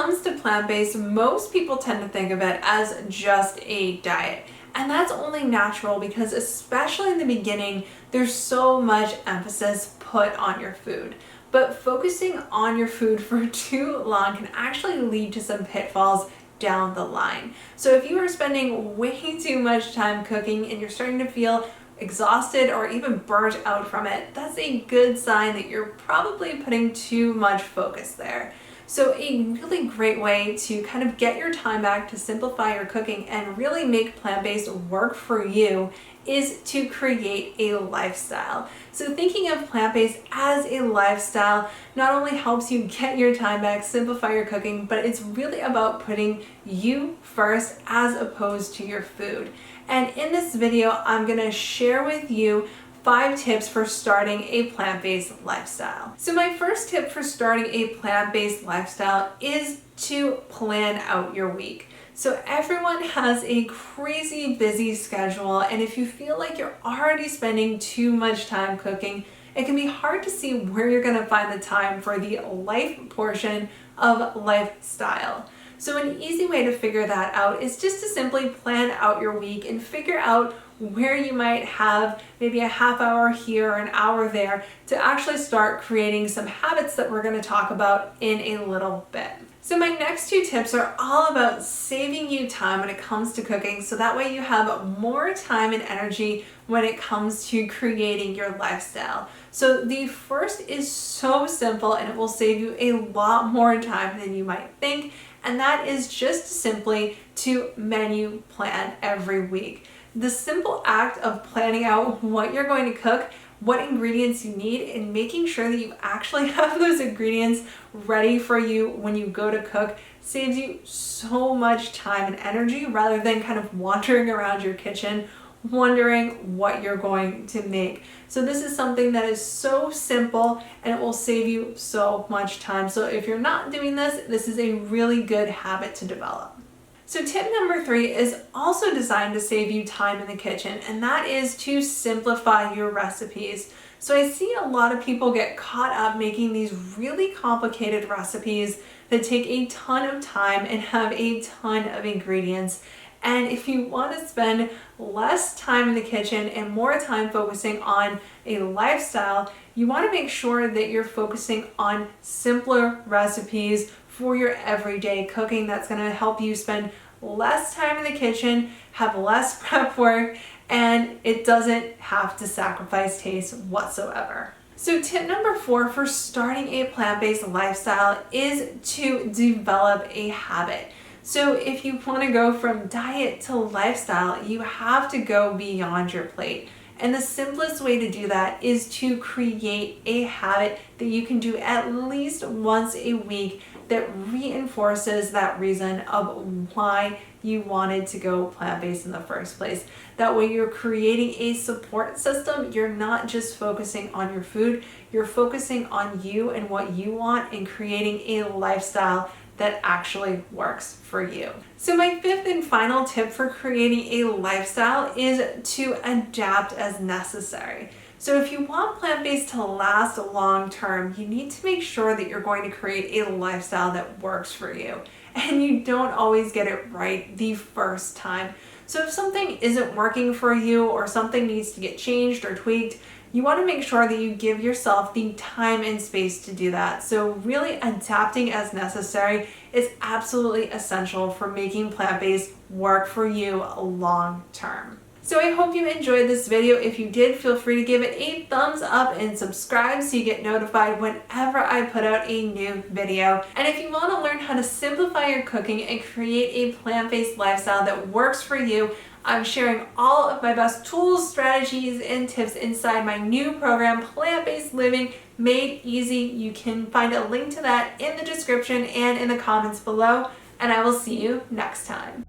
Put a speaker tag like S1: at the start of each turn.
S1: comes to plant-based, most people tend to think of it as just a diet. And that's only natural because especially in the beginning, there's so much emphasis put on your food. But focusing on your food for too long can actually lead to some pitfalls down the line. So if you are spending way too much time cooking and you're starting to feel exhausted or even burnt out from it, that's a good sign that you're probably putting too much focus there. So a really great way to kind of get your time back to simplify your cooking and really make plant-based work for you is to create a lifestyle. So thinking of plant-based as a lifestyle not only helps you get your time back, simplify your cooking, but it's really about putting you first as opposed to your food. And in this video, I'm gonna share with you 5 tips for starting a plant-based lifestyle. So my first tip for starting a plant-based lifestyle is to plan out your week. So everyone has a crazy busy schedule, and if you feel like you're already spending too much time cooking, it can be hard to see where you're gonna find the time for the life portion of lifestyle. So an easy way to figure that out is just to simply plan out your week and figure out where you might have maybe a half hour here or an hour there to actually start creating some habits that we're going to talk about in a little bit. So my next 2 tips are all about saving you time when it comes to cooking, so that way you have more time and energy when it comes to creating your lifestyle. So the first is so simple and it will save you a lot more time than you might think, and that is just simply to menu plan every week. The simple act of planning out what you're going to cook, what ingredients you need, and making sure that you actually have those ingredients ready for you when you go to cook saves you so much time and energy rather than kind of wandering around your kitchen wondering what you're going to make. So this is something that is so simple and it will save you so much time. So if you're not doing this, this is a really good habit to develop. So tip number 3 is also designed to save you time in the kitchen, and that is to simplify your recipes. So I see a lot of people get caught up making these really complicated recipes that take a ton of time and have a ton of ingredients. And if you want to spend less time in the kitchen and more time focusing on a lifestyle, you want to make sure that you're focusing on simpler recipes for your everyday cooking. That's going to help you spend less time in the kitchen, have less prep work, and it doesn't have to sacrifice taste whatsoever. So tip number 4 for starting a plant-based lifestyle is to develop a habit. So if you want to go from diet to lifestyle, you have to go beyond your plate. And the simplest way to do that is to create a habit that you can do at least once a week that reinforces that reason of why you wanted to go plant-based in the first place. That way you're creating a support system. You're not just focusing on your food, you're focusing on you and what you want and creating a lifestyle that actually works for you. So my 5th and final tip for creating a lifestyle is to adapt as necessary. So if you want plant-based to last long term, you need to make sure that you're going to create a lifestyle that works for you. And you don't always get it right the first time. So if something isn't working for you or something needs to get changed or tweaked, you want to make sure that you give yourself the time and space to do that. So really adapting as necessary is absolutely essential for making plant-based work for you long term. So I hope you enjoyed this video. If you did, feel free to give it a thumbs up and subscribe so you get notified whenever I put out a new video. And if you want to learn how to simplify your cooking and create a plant-based lifestyle that works for you, I'm sharing all of my best tools, strategies, and tips inside my new program, Plant-Based Living Made Easy. You can find a link to that in the description and in the comments below, and I will see you next time.